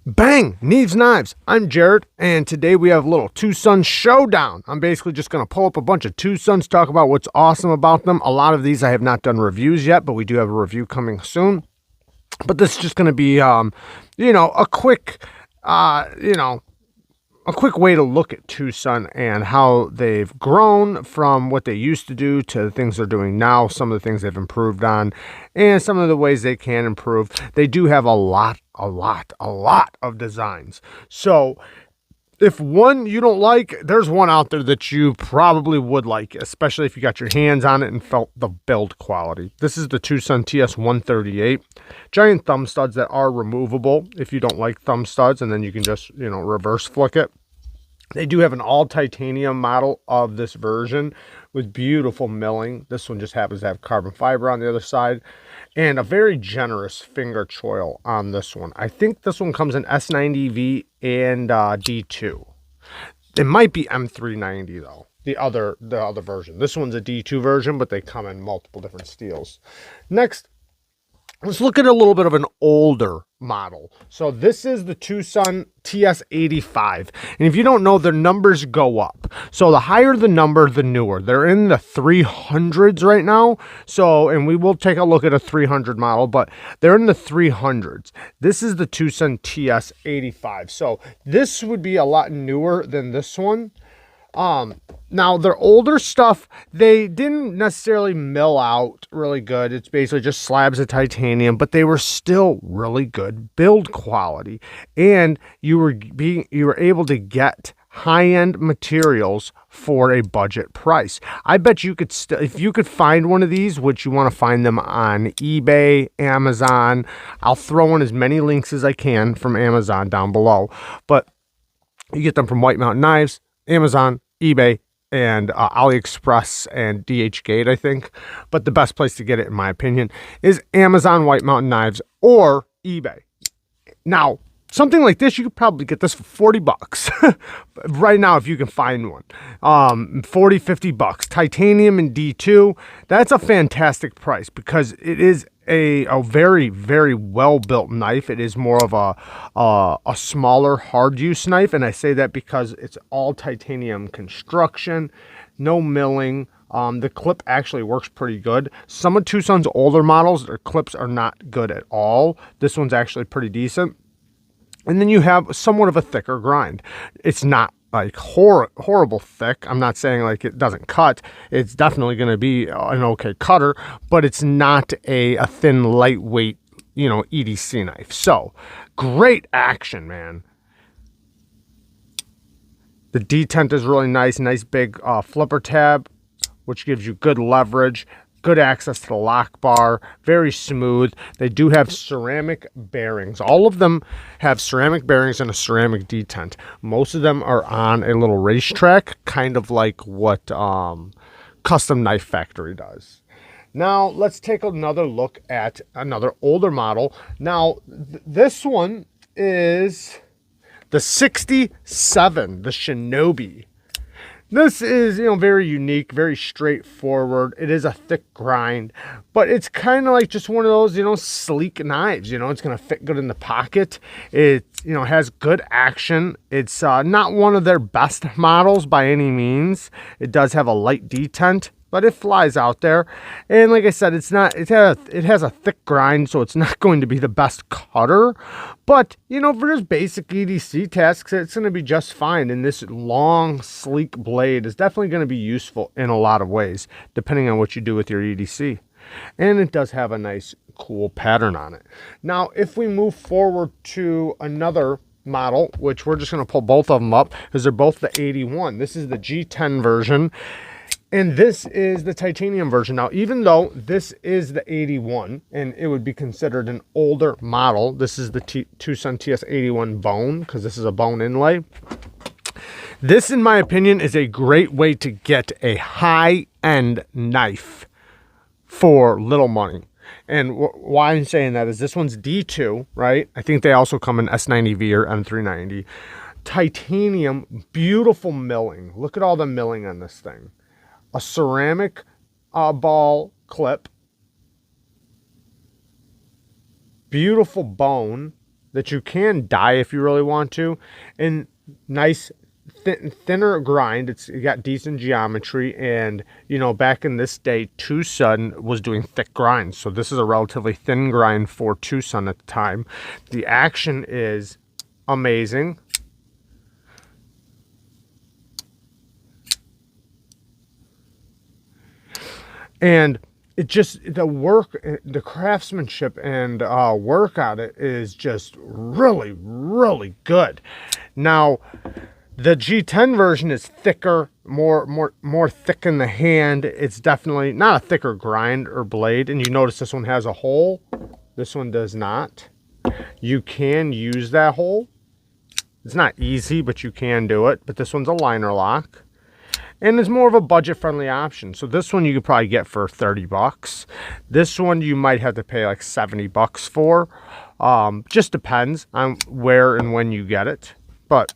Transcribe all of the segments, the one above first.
Bang! Neves Knives. I'm Jared, and today we have a little Twosun showdown. I'm basically just going to pull up a bunch of Twosuns, talk about what's awesome about them. A lot of these I have not done reviews yet, but we do have a review coming soon. But this is just going to be, a quick, a quick way to look at Twosun and how they've grown from what they used to do to the things they're doing now, some of the things they've improved on, and some of the ways they can improve. They do have a lot of designs. So if one you don't like, there's one out there that you probably would like, especially if you got your hands on it and felt the build quality. This is the Twosun TS138. Giant thumb studs that are removable if you don't like thumb studs, and then you can just, reverse flick it. They do have an all titanium model of this version with beautiful milling. This one just happens to have carbon fiber on the other side and a very generous finger choil on this one. I think this one comes in S90V and D2. It might be M390 though, the other version. This one's a D2 version, but they come in multiple different steels. Next, let's look at a little bit of an older model. So this is the Twosun TS85. And if you don't know, their numbers go up. So the higher the number, the newer. They're in the 300s right now. So, and we will take a look at a 300 model, but they're in the 300s. This is the Twosun TS85. So this would be a lot newer than this one. Now their older stuff, they didn't necessarily mill out really good. It's basically just slabs of titanium, but they were still really good build quality. And you were able to get high-end materials for a budget price. I bet you could still, if you could find one of these, which you want to find them on eBay, Amazon. I'll throw in as many links as I can from Amazon down below, but you get them from White Mountain Knives, Amazon, eBay, and AliExpress and DHgate, I think. But the best place to get it, in my opinion, is Amazon, White Mountain Knives, or eBay. Now, something like this, you could probably get this for 40 bucks right now if you can find one. 40, 50 bucks. Titanium and D2, that's a fantastic price because it is a very, very well-built knife. It is more of a smaller hard-use knife, and I say that because it's all titanium construction, no milling. The clip actually works pretty good. Some of Twosun's older models, their clips are not good at all. This one's actually pretty decent. And then you have somewhat of a thicker grind. It's not like horrible thick. I'm not saying like it doesn't cut. It's definitely going to be an okay cutter, but it's not a thin, lightweight, EDC knife. So great action, man. The detent is really nice big flipper tab, which gives you good leverage, good access to the lock bar, very smooth. They do have ceramic bearings. All of them have ceramic bearings and a ceramic detent. Most of them are on a little racetrack, kind of like what Custom Knife Factory does. Now, let's take another look at another older model. Now, this one is the 67, the Shinobi. This is, very unique, very straightforward. It is a thick grind, but it's kind of like just one of those, sleek knives. It's going to fit good in the pocket. It, has good action. It's not one of their best models by any means. It does have a light detent, but it flies out there. And like I said, it has a thick grind, so it's not going to be the best cutter. But, for just basic EDC tasks, it's going to be just fine. And this long, sleek blade is definitely going to be useful in a lot of ways, depending on what you do with your EDC. And it does have a nice, cool pattern on it. Now, if we move forward to another model, which we're just going to pull both of them up, because they're both the 81. This is the G10 version. And this is the titanium version. Now, even though this is the 81 and it would be considered an older model, this is the Twosun TS81 bone, because this is a bone inlay. This, in my opinion, is a great way to get a high-end knife for little money. And why I'm saying that is this one's D2, right? I think they also come in S90V or M390. Titanium, beautiful milling. Look at all the milling on this thing. A ceramic ball clip, beautiful bone, that you can dye if you really want to, and nice thinner grind. It's got decent geometry, and you know, back in this day, Twosun was doing thick grinds, so this is a relatively thin grind for Twosun at the time. The action is amazing. And it just, the work, the craftsmanship and work on it is just really, really good. Now, the G10 version is thicker, more thick in the hand. It's definitely not a thicker grind or blade. And you notice this one has a hole. This one does not. You can use that hole. It's not easy, but you can do it. But this one's a liner lock. And it's more of a budget-friendly option. So this one you could probably get for 30 bucks. This one you might have to pay like 70 bucks for. Just depends on where and when you get it. But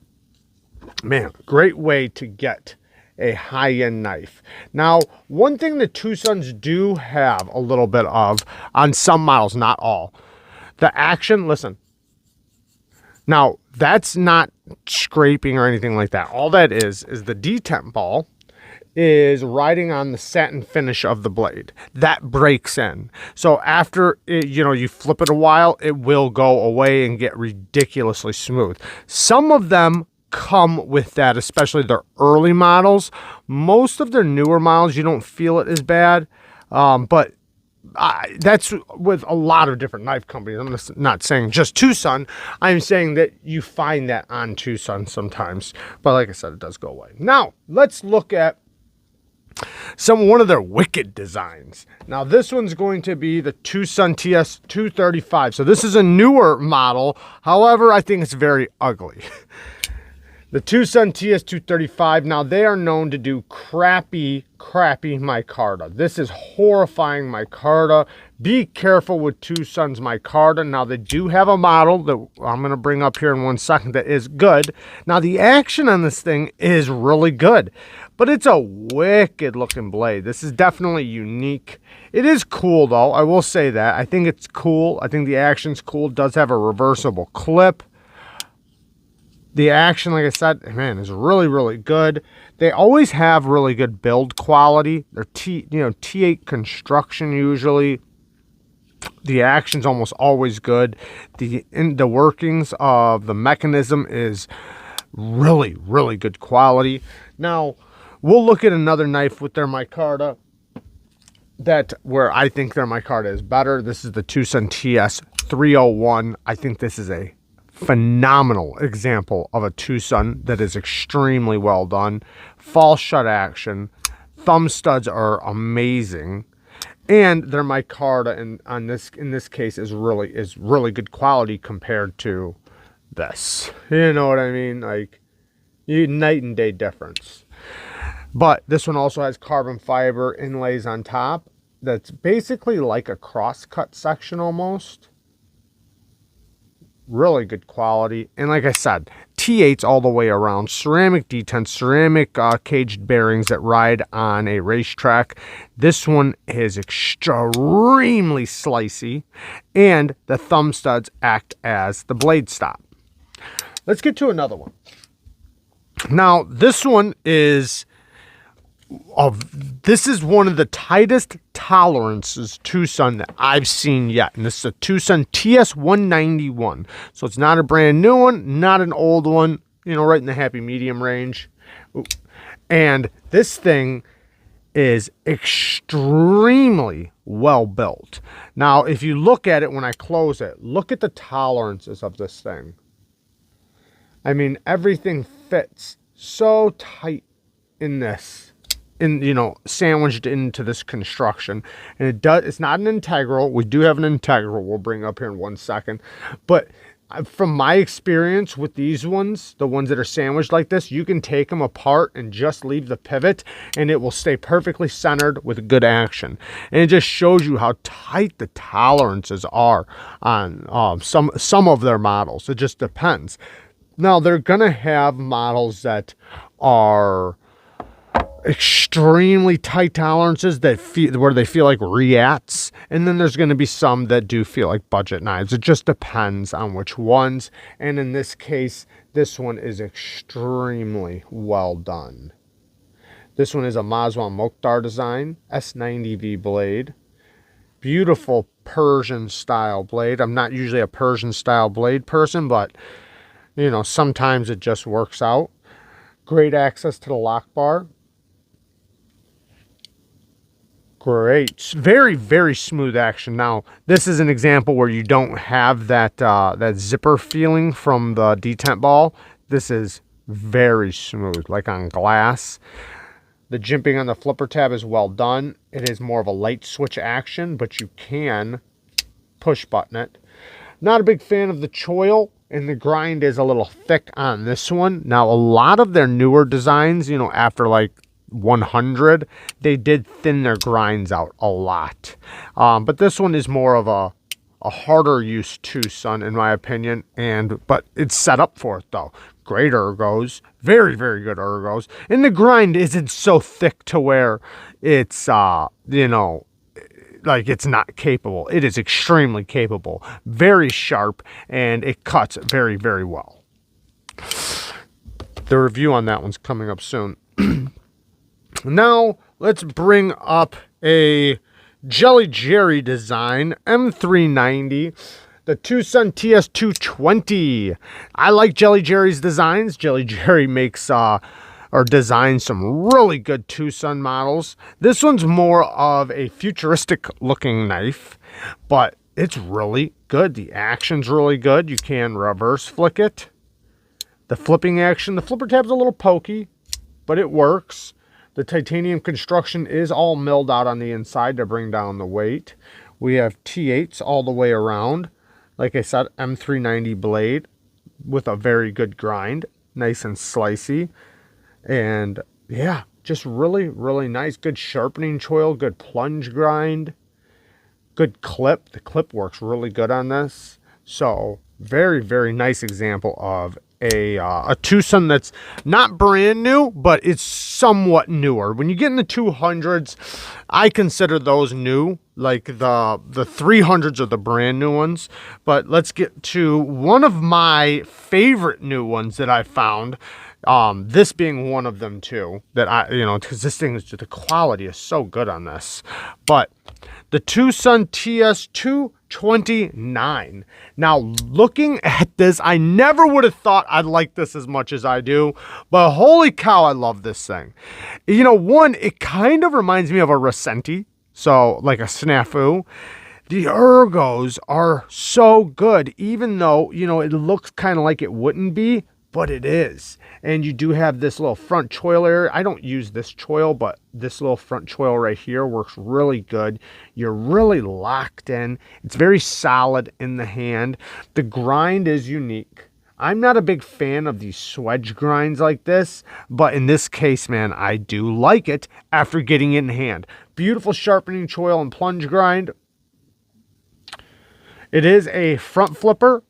man, great way to get a high-end knife. Now, one thing that Twosuns do have a little bit of on some models, not all, the action, listen. Now, that's not scraping or anything like that. All that is the detent ball is riding on the satin finish of the blade. That breaks in. So after it, you know, you flip it a while, it will go away and get ridiculously smooth. Some of them come with that, especially their early models. Most of their newer models, you don't feel it as bad, but that's with a lot of different knife companies. I'm not saying just Twosun. I'm saying that you find that on Twosun sometimes, but like I said, it does go away. Now let's look at one of their wicked designs. Now this one's going to be the Twosun TS235. So this is a newer model. However, I think it's very ugly. The Twosun TS235, now they are known to do crappy micarta. This is horrifying micarta. Be careful with Twosun's micarta. Now they do have a model that I'm going to bring up here in 1 second that is good. Now the action on this thing is really good, but it's a wicked looking blade. This is definitely unique. It is cool though, I will say that. I think it's cool. I think the action's cool. It does have a reversible clip. The action, like I said, man, is really, really good. They always have really good build quality. They're T8 construction usually. The action's almost always good. The workings of the mechanism is really, really good quality. Now, we'll look at another knife with their micarta where I think their micarta is better. This is the Twosun TS301. I think this is a phenomenal example of a Twosun that is extremely well done. False shut action, thumb studs are amazing, and their micarta in this case is really good quality compared to this. You know what I mean? Like, night and day difference. But this one also has carbon fiber inlays on top. That's basically like a cross-cut section almost. Really good quality. And like I said, T8s all the way around. Ceramic detents, ceramic caged bearings that ride on a racetrack. This one is extremely slicey. And the thumb studs act as the blade stop. Let's get to another one. Now, this one is... this is one of the tightest tolerances Twosun that I've seen yet, and this is a Twosun TS191. So it's not a brand new one, not an old one, you know, right in the happy medium range. And this thing is extremely well built. Now, if you look at it when I close it, look at the tolerances of this thing. I mean, everything fits so tight in this. You know, sandwiched into this construction, and it's not an integral. We do have an integral we'll bring up here in 1 second, but from my experience with these ones, the ones that are sandwiched like this, you can take them apart and just leave the pivot and it will stay perfectly centered with good action. And it just shows you how tight the tolerances are on some of their models. It just depends. Now they're gonna have models that are extremely tight tolerances that feel where they feel like Riats, and then there's going to be some that do feel like budget knives. It just depends on which ones, and in this case, this one is extremely well done. This one is a Maswan Mokhtar design, S90V blade. Beautiful Persian style blade. I'm not usually a Persian style blade person, but you know, sometimes it just works out. Great access to the lock bar. Great, very, very smooth action. Now, this is an example where you don't have that that zipper feeling from the detent ball. This is very smooth, like on glass. The jimping on the flipper tab is well done. It is more of a light switch action, but you can push button it. Not a big fan of the choil, and the grind is a little thick on this one. Now, a lot of their newer designs, you know, after like 100, they did thin their grinds out a lot, but this one is more of a harder use Twosun in my opinion, but it's set up for it though. Great ergos, very, very good ergos, and the grind isn't so thick to where it's you know, like it's not capable. It is extremely capable, very sharp, and it cuts very, very well. The review on that one's coming up soon. Now, let's bring up a Jelly Jerry design, M390, the Twosun TS220. I like Jelly Jerry's designs. Jelly Jerry makes or designs some really good Twosun models. This one's more of a futuristic looking knife, but it's really good. The action's really good. You can reverse flick it. The flipping action, the flipper tab's a little pokey, but it works. The titanium construction is all milled out on the inside to bring down the weight. We have T8s all the way around. Like I said, M390 blade with a very good grind. Nice and slicey. And yeah, just really, really nice. Good sharpening choil, good plunge grind. Good clip. The clip works really good on this. So very, very nice example of a Twosun that's not brand new, but it's somewhat newer. When you get in the 200s, I consider those new. Like the 300s are the brand new ones. But let's get to one of my favorite new ones that I found. This being one of them too. That because this thing is just, the quality is so good on this. But the Twosun TS229. Now, looking at this, I never would have thought I'd like this as much as I do, but holy cow, I love this thing. You know, one, it kind of reminds me of a Recenti, so like a snafu. The ergos are so good, even though, you know, it looks kind of like it wouldn't be, but it is. And you do have this little front choil area. I don't use this choil, but this little front choil right here works really good. You're really locked in. It's very solid in the hand. The grind is unique. I'm not a big fan of these swedge grinds like this, but in this case, man, I do like it after getting it in hand. Beautiful sharpening choil and plunge grind. It is a front flipper.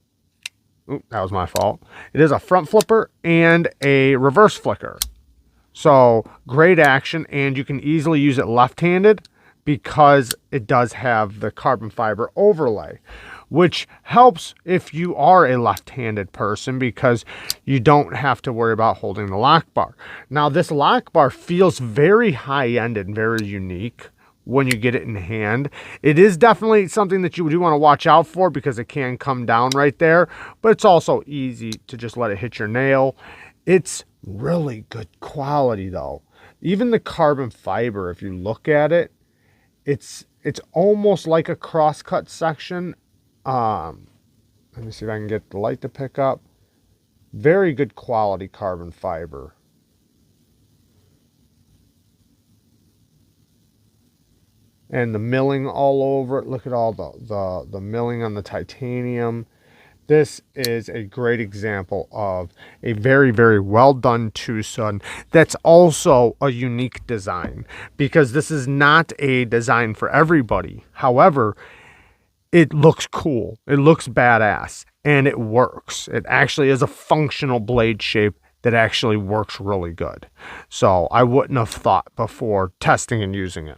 Ooh, that was my fault. It is a front flipper and a reverse flicker. So great action, and you can easily use it left-handed because it does have the carbon fiber overlay, which helps if you are a left-handed person because you don't have to worry about holding the lock bar. Now, this lock bar feels very high-end and very unique when you get it in hand. It is definitely something that you do want to watch out for because it can come down right there, but it's also easy to just let it hit your nail. It's really good quality though. Even the carbon fiber, if you look at it, it's almost like a cross-cut section. Let me see if I can get the light to pick up. Very good quality carbon fiber. And the milling all over it. Look at all the milling on the titanium. This is a great example of a very, very well done Twosun that's also a unique design, because this is not a design for everybody. However, it looks cool. It looks badass and it works. It actually is a functional blade shape that actually works really good. So I wouldn't have thought before testing and using it.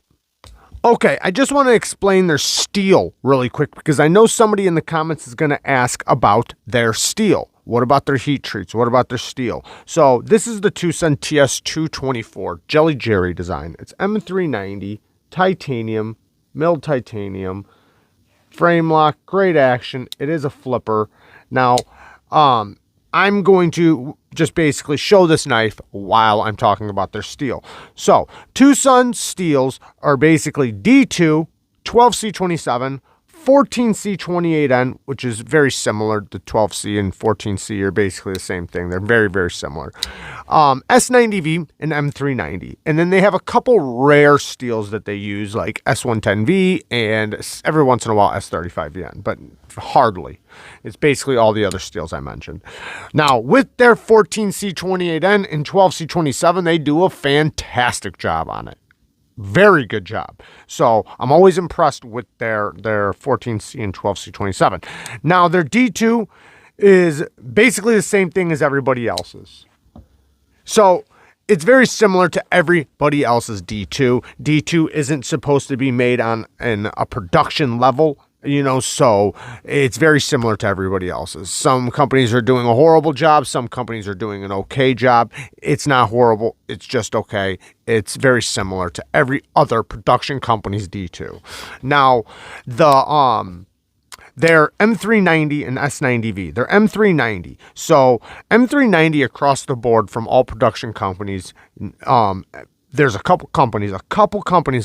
Okay, I just want to explain their steel really quick because I know somebody in the comments is going to ask about their steel. What about their heat treats? What about their steel? So this is the Twosun TS224 Jelly Jerry design. It's M390, titanium, milled titanium, frame lock, great action. It is a flipper. Now, I'm going to just basically show this knife while I'm talking about their steel. So, Twosun steels are basically D2, 12C27, 14C28N, which is very similar. The 12C and 14C are basically the same thing. They're very, very similar. S90V and M390. And then they have a couple rare steels that they use, like S110V and every once in a while S35VN, but hardly. It's basically all the other steels I mentioned. Now, with their 14C28N and 12C27, they do a fantastic job on it. Very good job. So I'm always impressed with their 14C and 12C27. Now their D2 is basically the same thing as everybody else's. So it's very similar to everybody else's D2. D2 isn't supposed to be made on a production level, you know, so it's very similar to everybody else's. Some companies are doing a horrible job. Some companies are doing an okay job. It's not horrible. It's just okay. It's very similar to every other production company's D2. Now, they're M390 and S90V. They're M390. So M390 across the board from all production companies, there's a couple companies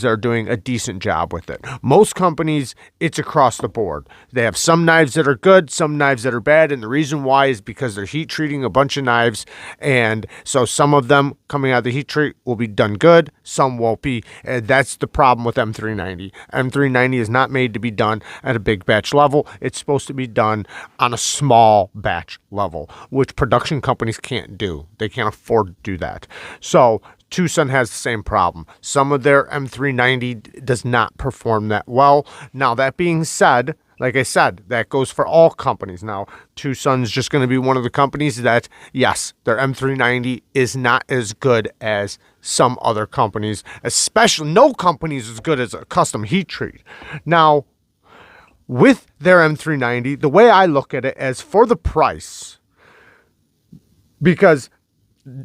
that are doing a decent job with it. Most companies, it's across the board. They have some knives that are good, some knives that are bad, and the reason why is because they're heat treating a bunch of knives, and so some of them coming out of the heat treat will be done good, some won't be, and that's the problem with M390. M390 is not made to be done at a big batch level. It's supposed to be done on a small batch level, which production companies can't do. They can't afford to do that. So Twosun has the same problem. Some of their M390 does not perform that well. Now, that being said, like I said, that goes for all companies. Now, Twosun's just going to be one of the companies that, yes, their M390 is not as good as some other companies, especially no company is as good as a custom heat treat. Now, with their M390, the way I look at it is for the price, because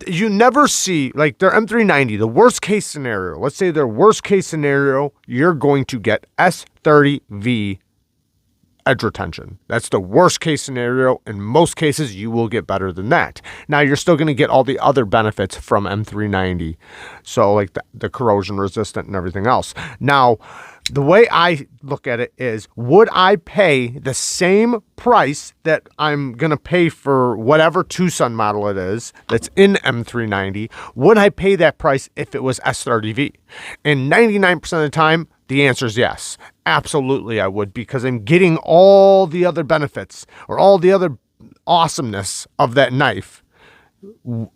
you never see, like their M390, the worst case scenario, let's say their worst case scenario, you're going to get S30V edge retention. That's the worst case scenario. In most cases, you will get better than that. Now, you're still going to get all the other benefits from M390. So like the corrosion resistant and everything else. Now, the way I look at it is, would I pay the same price that I'm going to pay for whatever Twosun model it is that's in M390? Would I pay that price if it was S30V? And 99% of the time, the answer is yes. Absolutely, I would, because I'm getting all the other benefits or all the other awesomeness of that knife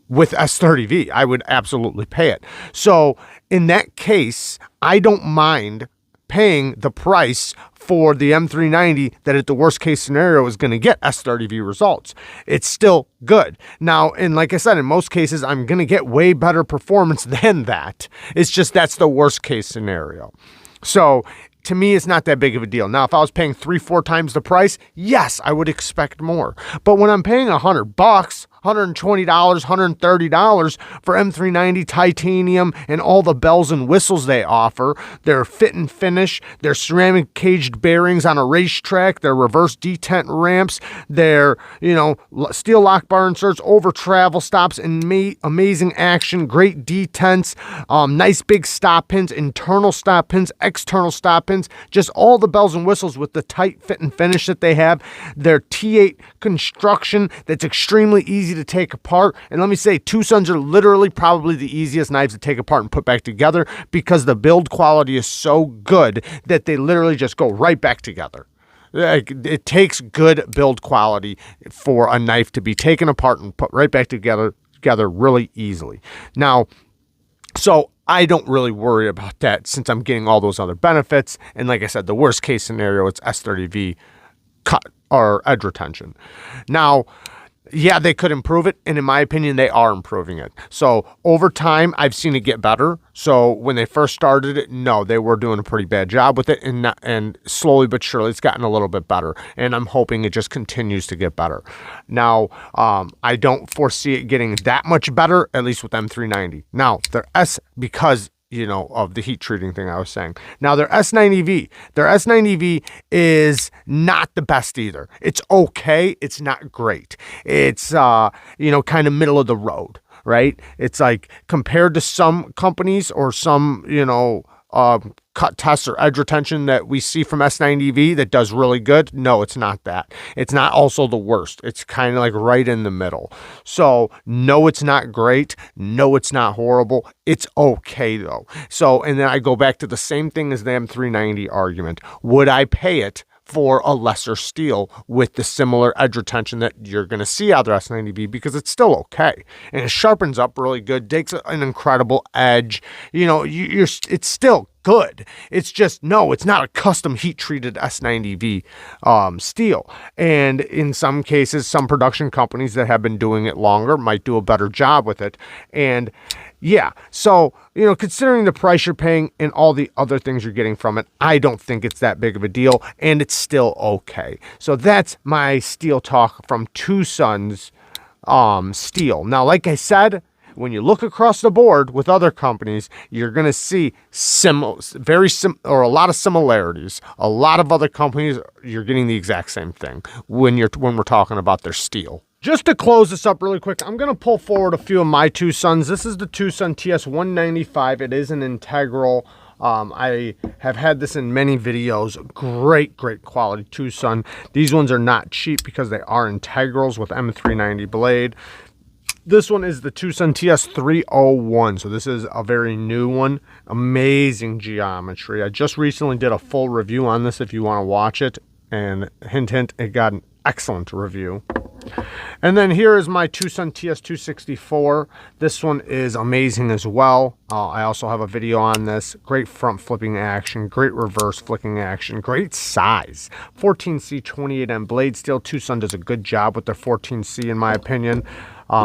with S30V. I would absolutely pay it. So in that case, I don't mind paying the price for the M390 that at the worst case scenario is going to get S30V results. It's still good. Now, and like I said, in most cases, I'm going to get way better performance than that. It's just that's the worst case scenario. So to me, it's not that big of a deal. Now, if I was paying 3-4 times the price, yes, I would expect more. But when I'm paying $100, $120, $130 for M390 titanium and all the bells and whistles they offer, their fit and finish, their ceramic caged bearings on a racetrack, their reverse detent ramps, their, steel lock bar inserts, over travel stops, and amazing action, great detents, nice big stop pins, internal stop pins, external stop pins, just all the bells and whistles with the tight fit and finish that they have, their T8 construction that's extremely easy to take apart. And let me say, Twosuns are literally probably the easiest knives to take apart and put back together because the build quality is so good that they literally just go right back together. Like, it takes good build quality for a knife to be taken apart and put right back together really easily. Now, so I don't really worry about that since I'm getting all those other benefits. And like I said, the worst case scenario, it's S30V cut or edge retention. Now, Yeah, they could improve it, and in my opinion, they are improving it. So over time, I've seen it get better. So when they first started it, no, they were doing a pretty bad job with it, and slowly but surely, it's gotten a little bit better. And I'm hoping it just continues to get better. Now, I don't foresee it getting that much better, at least with M390. Now, their because of the heat treating thing I was saying. Now their S90V is not the best either. It's okay. It's not great. It's, kind of middle of the road, right? It's like compared to some companies or some, cut tests or edge retention that we see from S90V that does really good. No, it's not that. It's not also the worst. It's kind of like right in the middle. So no, it's not great. No, it's not horrible. It's okay though. So, and then I go back to the same thing as the M390 argument. Would I pay it for a lesser steel with the similar edge retention that you're going to see out of the S90V? Because it's still okay. And it sharpens up really good, takes an incredible edge. It's still good. It's just, no, it's not a custom heat treated S90V steel. And in some cases, some production companies that have been doing it longer might do a better job with it. And yeah, so, considering the price you're paying and all the other things you're getting from it, I don't think it's that big of a deal, and it's still okay. So that's my steel talk from Twosun's steel. Now, like I said, when you look across the board with other companies, you're going to see a lot of similarities. A lot of other companies, you're getting the exact same thing when we're talking about their steel. Just to close this up really quick, I'm going to pull forward a few of my Twosuns. This is the Twosun TS195. It is an integral. I have had this in many videos. Great quality Twosun. These ones are not cheap because they are integrals with M390 blade. This one is the Twosun TS301. So this is a very new one. Amazing geometry. I just recently did a full review on this if you want to watch it. And hint, it got an excellent review. And then here is my Twosun TS264. This one is amazing as well. I also have a video on this. Great front flipping action, great reverse flicking action, great size. 14C 28M blade steel. Twosun does a good job with their 14C in my opinion.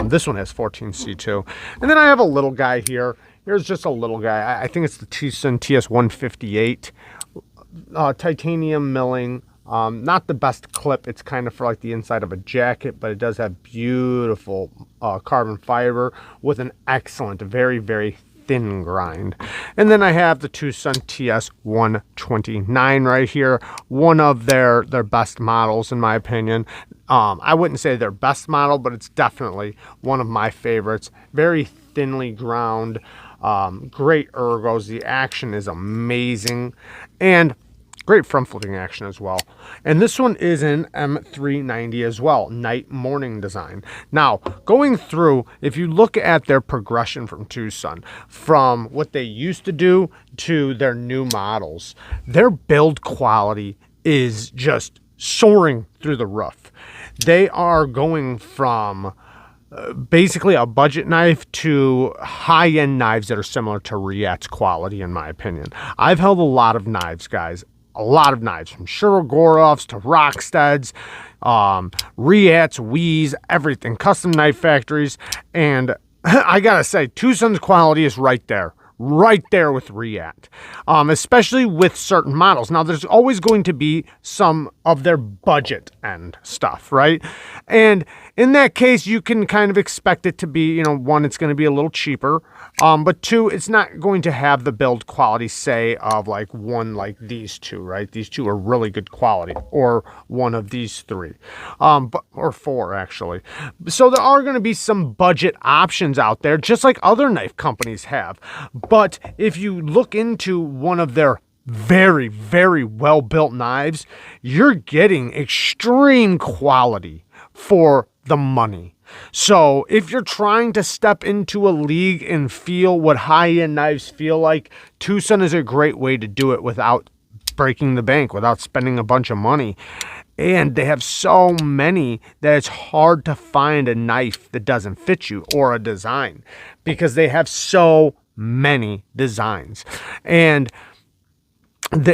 This one has 14C too. And then I have a little guy here. Here's just a little guy. I think it's the Twosun TS158. Titanium milling. Not the best clip. It's kind of for like the inside of a jacket, but it does have beautiful carbon fiber with an excellent, very thin grind. And then I have the Twosun TS129 right here. One of their best models in my opinion. I wouldn't say their best model, but it's definitely one of my favorites. Very thinly ground, great ergos. The action is amazing. And great front flipping action as well. And this one is an M390 as well, night morning design. Now, going through, if you look at their progression from Twosun, from what they used to do to their new models, their build quality is just soaring through the roof. They are going from basically a budget knife to high-end knives that are similar to Riet's quality, in my opinion. I've held a lot of knives, guys. A lot of knives, from Shinogorovs to Rocksteads, Riet's, Wies, everything, custom knife factories, and I gotta say, Twosun's quality is right there with Riet, especially with certain models. Now, there's always going to be some of their budget end stuff, right? And in that case, you can kind of expect it to be, one, it's going to be a little cheaper, but two, it's not going to have the build quality, say, of like one like these two, right? These two are really good quality, or one of these three, or four, actually. So there are going to be some budget options out there, just like other knife companies have. But if you look into one of their very well-built knives, you're getting extreme quality for the money. So if you're trying to step into a league and feel what high-end knives feel like, Twosun is a great way to do it without breaking the bank, without spending a bunch of money. And they have so many that it's hard to find a knife that doesn't fit you, or a design, because they have so many designs. And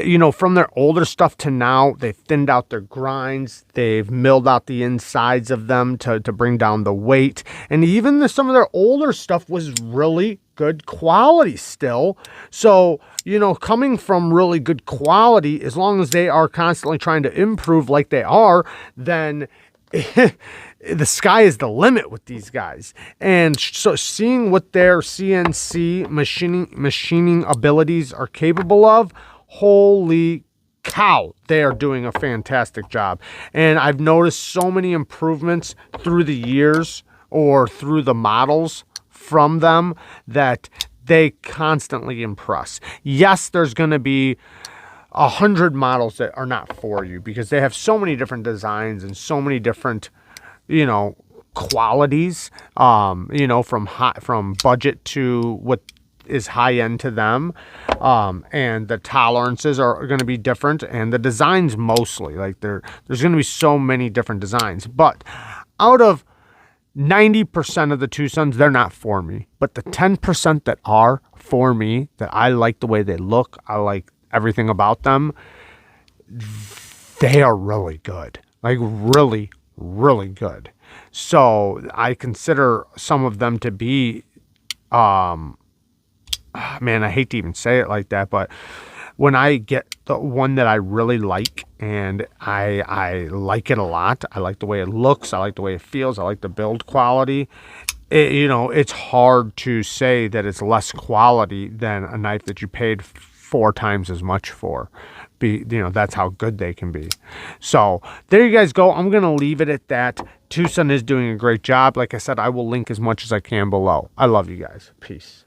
you know, from their older stuff to now, they've thinned out their grinds. They've milled out the insides of them to bring down the weight. And even some of their older stuff was really good quality still. So, you know, coming from really good quality, as long as they are constantly trying to improve like they are, then the sky is the limit with these guys. And so seeing what their CNC machining abilities are capable of, holy cow, they are doing a fantastic job. And I've noticed so many improvements through the years or through the models from them that they constantly impress. Yes, there's going to be 100 models that are not for you because they have so many different designs and so many different, you know, qualities, you know, from budget to what is high end to them, and the tolerances are going to be different, and the designs mostly, like there's going to be so many different designs. But out of 90% of the Twosuns, they're not for me. But the 10% that are for me, that I like the way they look, I like everything about them, they are really good. Like really, really good. So I consider some of them to be, man, I hate to even say it like that, but when I get the one that I really like and I like it a lot, I like the way it looks, I like the way it feels, I like the build quality, you know, it's hard to say that it's less quality than a knife that you paid 4 times as much for. You know, that's how good they can be. So there you guys go. I'm going to leave it at that. Twosun is doing a great job. Like I said, I will link as much as I can below. I love you guys. Peace.